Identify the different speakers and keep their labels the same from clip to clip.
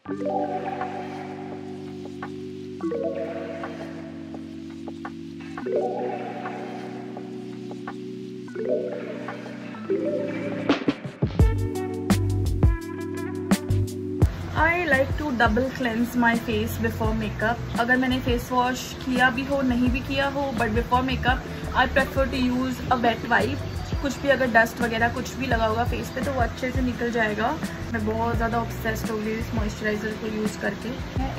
Speaker 1: I like to double cleanse my face before makeup. अगर मैंने face wash किया भी हो नहीं भी किया हो, but before makeup I prefer to use a wet wipe. कुछ भी अगर डस्ट वगैरह कुछ भी लगा होगा फेस पे तो वो अच्छे से निकल जाएगा. मैं बहुत ज़्यादा ऑब्सेस्ड हो गई इस मॉइस्चराइज़र को यूज़ करके.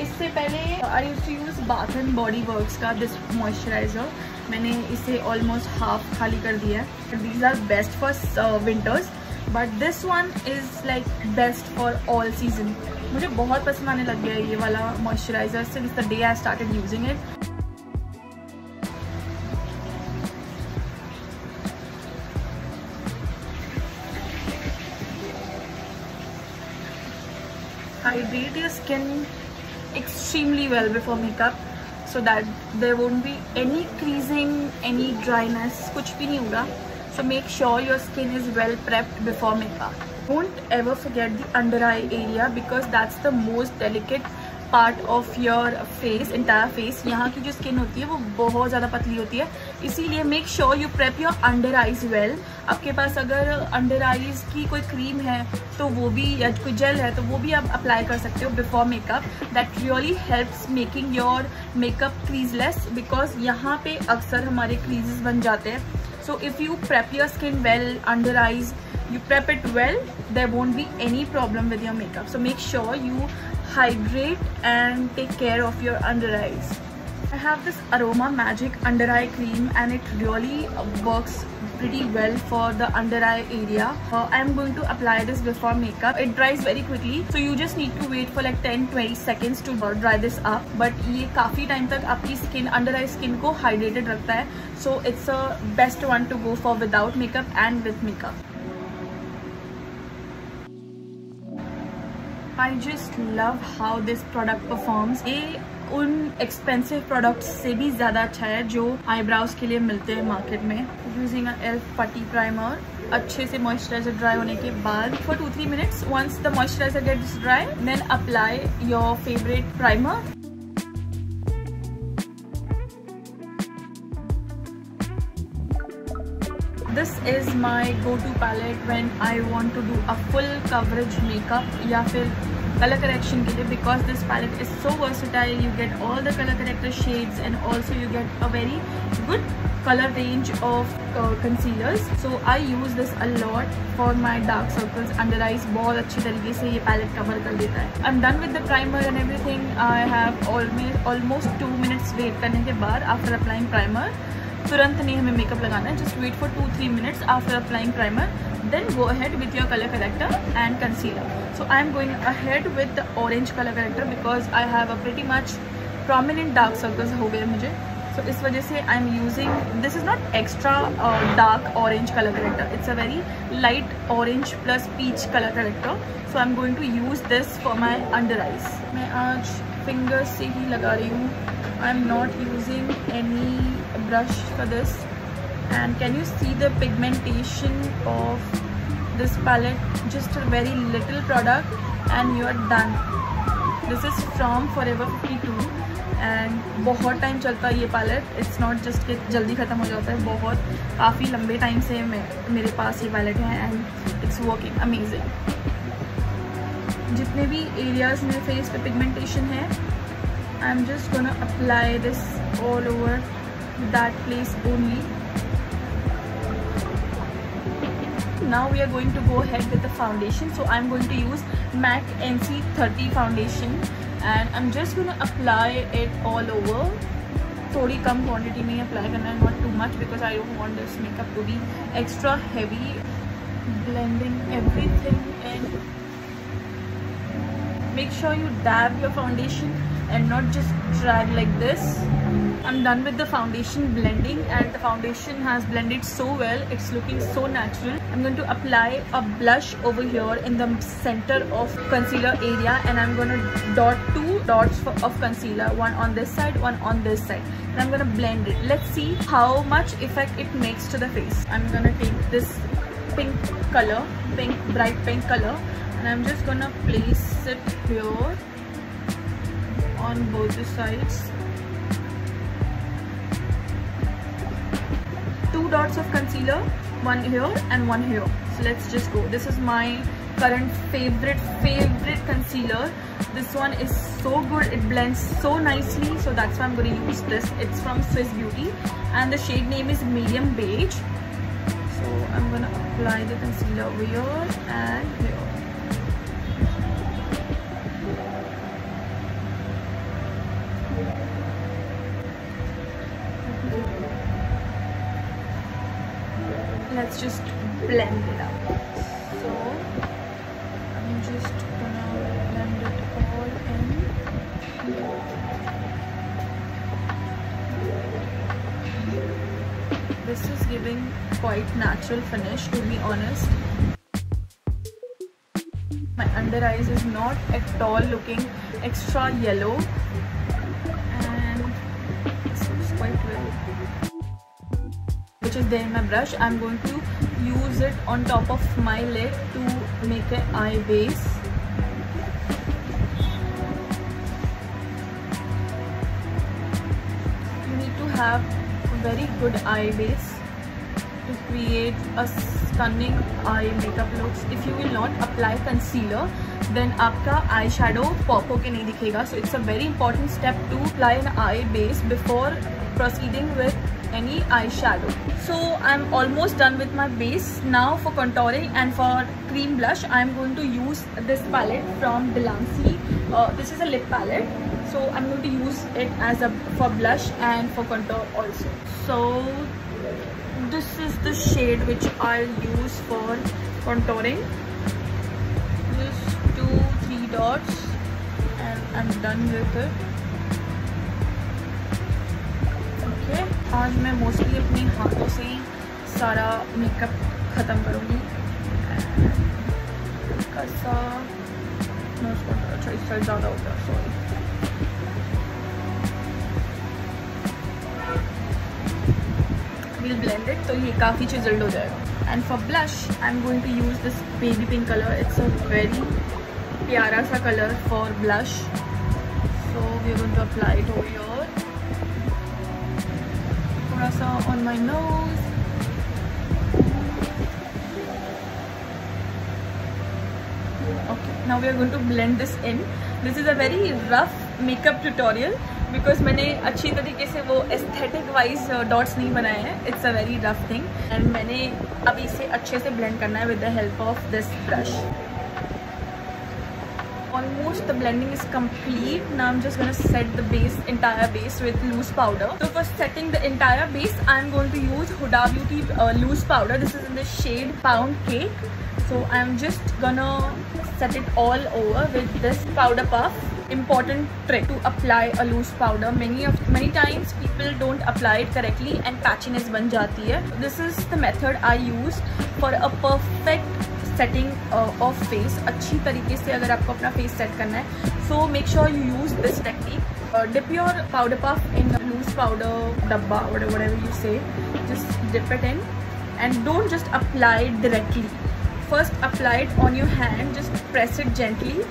Speaker 1: इससे पहले I used to use bath and body works का दिस मॉइस्चराइज़र. मैंने इसे ऑलमोस्ट हाफ खाली कर दिया है. These are best for winters but this one is like best for all season. मुझे बहुत पसंद आने लग गया है ये वाला moisturiser since the day I started using it. Hydrate your skin extremely well before makeup so that there won't be any creasing, any dryness, कुछ भी नहीं होगा. So make sure your skin is well prepped before makeup. Don't ever forget the under eye area because that's the most delicate part of your face, entire face. यहाँ की जो skin होती है वो बहुत ज़्यादा पतली होती है, इसीलिए make sure you prep your under eyes well. आपके पास अगर under eyes की कोई क्रीम है तो वो भी, या कोई जेल है तो वो भी आप अप्लाई कर सकते हो before makeup. That really helps making your makeup creaseless because यहाँ पे अक्सर हमारे creases बन जाते हैं. So if you prep your skin well, under eyes, you prep it well, there won't be any problem with your makeup. So make sure you hydrate and take care of your under eyes. I have this Aroma Magic under eye cream and it really works pretty well for the under eye area. I am going to apply this before makeup. It dries very quickly, so you just need to wait for like 10-20 seconds to dry this up. But ये काफ़ी time तक आपकी skin, under eye skin को hydrated रखता है. So it's a best one to go for without makeup and with makeup. I just love how this product performs. ये उन expensive products से भी ज़्यादा अच्छा है जो आईब्राउज के लिए मिलते हैं मार्केट में. Using a elf putty primer. अच्छे से मॉइस्चराइजर ड्राई होने के बाद for 2-3 minutes once the moisturiser gets dry then apply your favourite primer. This is my go-to palette when I want to do a full coverage makeup या फिर color correction के लिए because this palette is so versatile. You get all the color corrector shades and also you get a very good color range of concealers. So I use this a lot for my dark circles, under eyes. बहुत अच्छी तरीके से ये palette cover कर देता है. I'm done with the primer and everything. I have almost 2 minutes wait करने के बाद after applying primer. तुरंत नहीं हमें मेकअप लगाना है. Just wait for 2-3 minutes after applying primer. Then go ahead with your colour corrector and concealer. So I am going ahead with the orange colour corrector because I have a pretty much prominent dark circles हो गए मुझे. So इस वजह से I am using, this is not extra dark orange colour corrector, it's a very light orange plus peach colour corrector. So I am going to use this for my under eyes. मैं आज fingers से ही लगा रही हूँ. I am not using any brush for this. And can you see the pigmentation of this palette? Just a very little product and you are done. This is from Forever 52 and बहुत time चलता है ये palette. It's not just कि जल्दी ख़त्म हो जाता है. बहुत काफ़ी लंबे टाइम से मेरे पास ये पैलेट है एंड इट्स वर्किंग अमेजिंग. जितने भी एरियाज़ में फेस पे पिगमेंटेशन है I'm just gonna apply this all over that place only. Now we are going to go ahead with the foundation. So I'm going to use MAC NC30 foundation and I'm just gonna apply it all over. थोड़ी कम quantity में apply करना है, not too much because I don't want this makeup to be extra heavy. Blending everything and make sure you dab your foundation and not just drag like this. I'm done with the foundation blending and the foundation has blended so well. It's looking so natural. I'm going to apply a blush over here in the center of concealer area and I'm going to dot 2 dots of concealer, one on this side, one on this side, and I'm going to blend it. Let's see how much effect it makes to the face. I'm going to take this pink color, bright pink color, and I'm just going to place it here on both the sides. 2 dots of concealer, one here and one here. So let's just go. This is my current favorite concealer. This one is so good, it blends so nicely, so that's why I'm going to use this. It's from Swiss Beauty and the shade name is Medium Beige. So I'm going to apply the concealer over here and here. Let's just blend it up. So I'm just gonna blend it all in. This is giving quite natural finish, to be honest. My under eyes is not at all looking extra yellow and it looks quite well. Which is there in my brush. I'm going to use it on top of my lid to make an eye base. You need to have a very good eye base to create a stunning eye makeup looks. If you will not apply concealer, then आपका eyeshadow pop होके नहीं दिखेगा. So it's a very important step to apply an eye base before proceeding with any eyeshadow. So I'm almost done with my base. Now for contouring and for cream blush, I'm going to use this palette from Delancey. This is a lip palette, so I'm going to use it as a for blush and for contour also. So this is the shade which I'll use for contouring. Just 2-3 dots and I'm done with it. Okay. आज मैं mostly अपने हाथों से ही सारा makeup ख़त्म करूँगी. कैसा अच्छा इस साइड ज़्यादा होता है, सॉरी. We'll blend it, तो ये काफ़ी चिज़ल्ड हो जाएगा. And for blush, I'm going to use this baby pink color. It's a very प्यारा सा color for blush. So we're going to apply it over here. On my nose. Okay, now we are going to blend this in. This is a very rough makeup tutorial because मैंने अच्छी तरीके से वो aesthetic wise dots नहीं बनाए हैं. It's a very rough thing and मैंने अभी इसे अच्छे से blend करना है with the help of this brush. Almost the blending is complete. Now I'm just going to set the base, entire base with loose powder. So for setting the entire base, I'm going to use Huda Beauty loose powder. This is in the shade Pound Cake. So I'm just gonna set it all over with this powder puff. Important trick to apply a loose powder. Many times people don't apply it correctly and patchiness बन जाती है. This is the method I use for a perfect setting of face. अच्छी तरीके से अगर आपको अपना face set करना है, so make sure you use this technique. Dip your powder puff in loose powder dabba, whatever you say. Just dip it in and don't just apply it directly. First apply it on your hand, just press it gently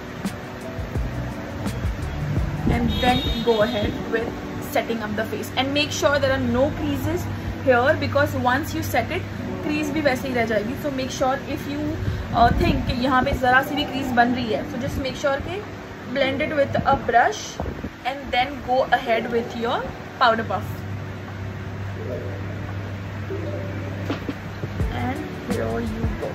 Speaker 1: and then go ahead with setting up the face. And make sure there are no creases here because once you set it, crease भी वैसे ही रह जाएगी. So make sure if you think कि यहाँ पे ज़रा सी भी crease बन रही है, so just make sure कि blend it with a brush and then go ahead with your powder puff. And here you go.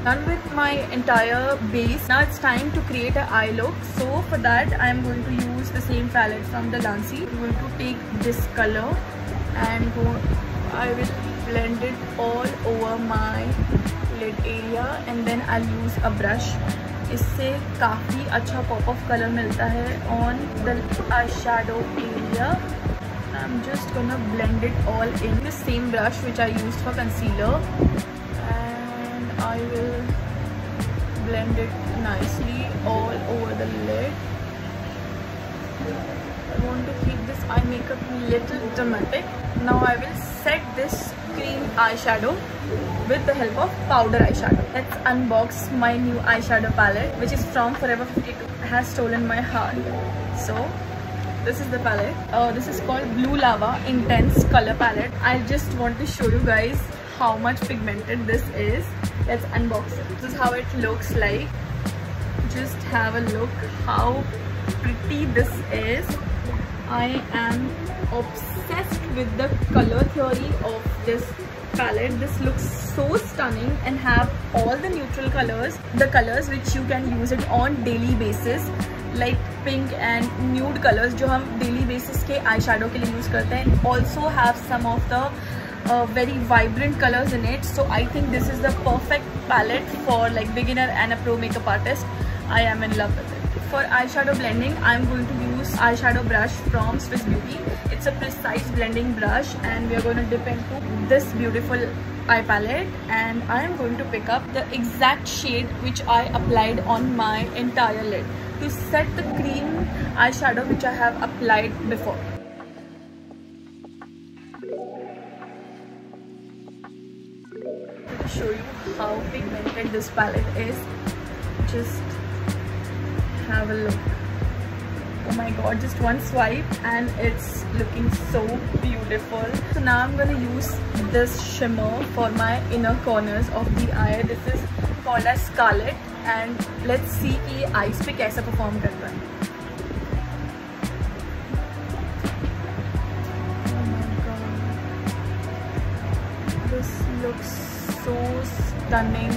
Speaker 1: Done with my entire base. Now it's time to create an eye look. So for that I am going to use the same palette from Delancey. I'm going to take this color and I will blend it all over my lid area and then I'll use a brush. इससे काफ़ी अच्छा pop of color मिलता है on the eyeshadow area. I'm just gonna blend it all in the same brush which I used for concealer. I will blend it nicely all over the lid. I want to keep this eye makeup little dramatic. Now I will set this cream eyeshadow with the help of powder eyeshadow. Let's unbox my new eyeshadow palette, which is from Forever 52. It has stolen my heart. So this is the palette. This is called Blue Lava Intense Color Palette. I just want to show you guys how much pigmented this is. Let's unbox it. This is how it looks like. Just have a look how pretty this is. I am obsessed with the color theory of this palette. This looks so stunning and have all the neutral colors, the colors which you can use it on daily basis, like pink and nude colors जो हम daily basis के eyeshadow के लिए use करते हैं. Also have some of the very vibrant colors in it. So I think this is the perfect palette for like beginner and a pro makeup artist. I am in love with it. For eyeshadow blending, I am going to use eyeshadow brush from Swiss Beauty. It's a precise blending brush and we are going to dip into this beautiful eye palette, and I am going to pick up the exact shade which I applied on my entire lid to set the cream eyeshadow which I have applied before. To show you how pigmented this palette is, just have a look. Oh my god, just one swipe and it's looking so beautiful. So now I'm gonna use this shimmer for my inner corners of the eye. This is called as Scarlet, and let's see कि ये eyes पे कैसा perform करता है. Oh my god, this looks so stunning.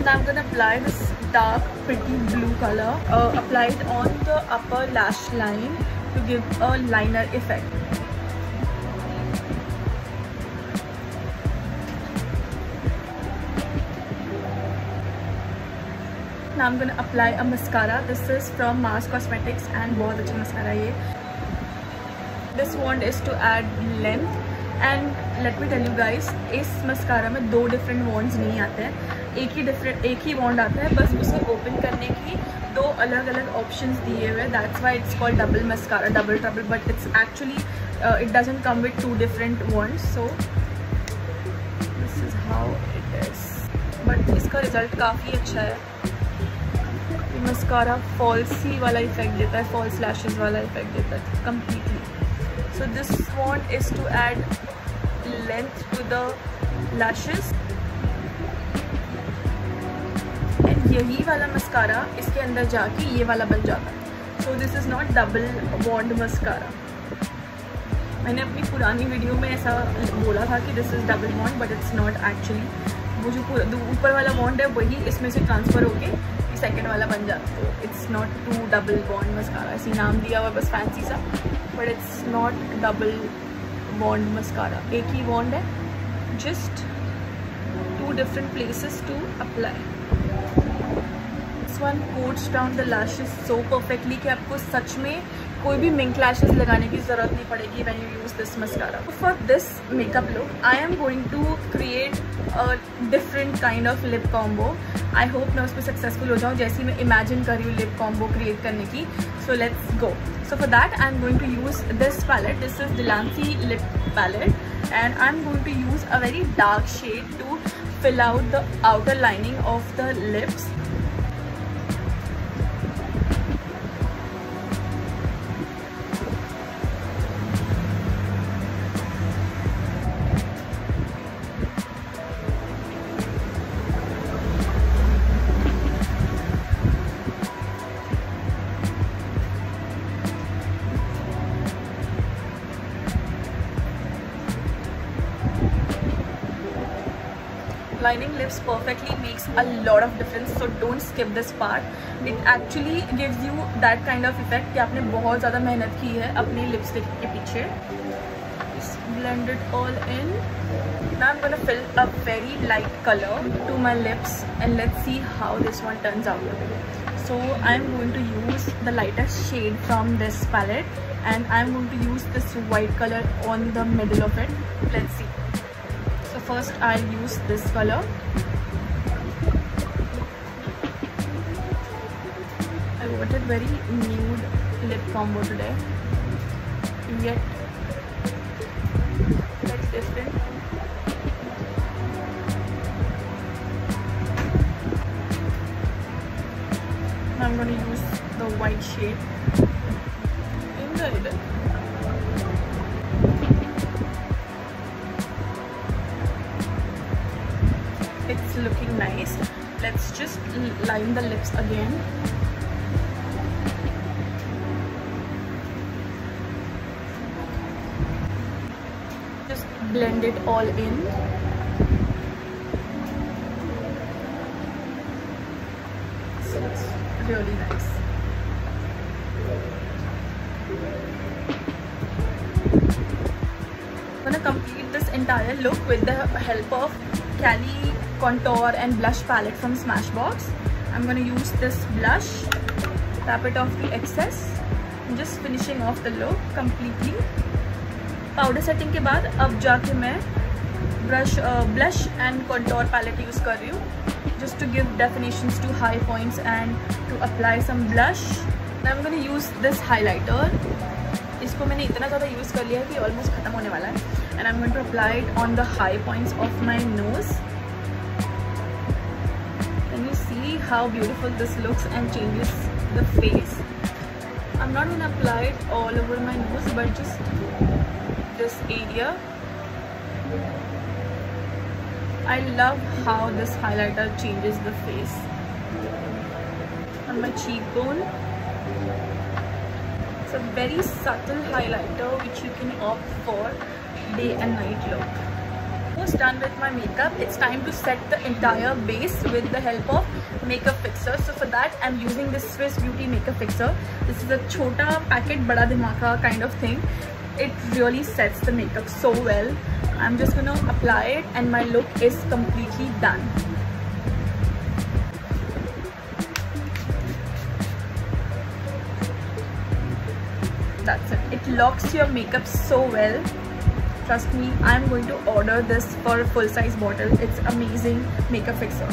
Speaker 1: Now I'm gonna apply this dark pretty blue color, apply it on the upper lash line to give a liner effect. Now I'm gonna apply a mascara. This is from Mars Cosmetics and बहुत अच्छा mascara ये. This wand is to add length, and let me tell you guys, इस mascara में दो different wands नहीं आते हैं. एक ही wand आता है, बस उसे open करने की दो अलग अलग options दिए हुए. That's why it's called double mascara, double trouble, but it's actually it doesn't come with two different wands. So this is how it is. But इसका result काफ़ी अच्छा है. ये mascara falsy वाला effect देता है, false lashes वाला effect देता है completely. So this wand is to add length to the lashes. यही वाला मस्कारा इसके अंदर जाके ये वाला बन जाता है. So this is not double wand mascara. मैंने अपनी पुरानी वीडियो में ऐसा बोला था कि this is double wand, but it's not actually. वो जो ऊपर वाला वॉन्ड है वही इसमें से ट्रांसफ़र होके ये सेकेंड वाला बन जाता है. It's not too double wand mascara. ऐसी नाम दिया हुआ बस फैंसी सा, but it's not double wand mascara. एक ही वॉन्ड है, just two different places to apply. This one coats down the lashes so perfectly कि आपको सच में कोई भी मिंक लैशेस लगाने की ज़रूरत नहीं पड़ेगी when you use this mascara. For this makeup look, I am going to create a different kind of lip combo. I hope मैं उसमें successful हो जाऊँ जैसी मैं imagine कर रही हूँ lip combo create करने की. So let's go. So for that I am going to use this palette. This is Delancey lip palette, and I am going to use a very dark shade to fill out the outer lining of the lips. Lining lips perfectly makes a lot of difference, so don't skip this part. It actually gives you that kind of effect कि आपने बहुत ज़्यादा मेहनत की है अपनी lipstick के पीछे. Just blend it all in. Now I'm gonna fill a very light color to my lips, and let's see how this one turns out. So I'm going to use the lightest shade from this palette, and I'm going to use this white color on the middle of it. Let's see. So first I'll use this color. I want it very nude lip combo today. Yet that's different. I'm going to use the white shade in the middle. It's looking nice. Let's just line the lips again. Just blend it all in. So it's really nice. I'm gonna complete this entire look with the help of Cali contour and blush palette from Smashbox. I'm gonna use this blush, tap it off the excess. I'm just finishing off the look completely. Powder setting के बाद अब जाके मैं blush and contour palette use कर रही हूँ, just to give definitions to high points and to apply some blush. I'm gonna use this highlighter. इसको मैंने इतना ज़्यादा यूज़ कर लिया है कि ऑलमोस्ट ख़त्म होने वाला है. And I'm going to apply it on the high points of my nose. Can you see how beautiful this looks and changes the face? I'm not going to apply it all over my nose, but just this area. I love how this highlighter changes the face. On my cheekbone. It's a very subtle highlighter which you can opt for day and night look. Almost done with my makeup. It's time to set the entire base with the help of makeup fixer. So for that I'm using this Swiss Beauty makeup fixer. This is a chota packet bada dhamaaka kind of thing. It really sets the makeup so well. I'm just gonna apply it and my look is completely done. That's it. It locks your makeup so well. Trust me, I'm going to order this for a full-size bottle. It's amazing makeup fixer.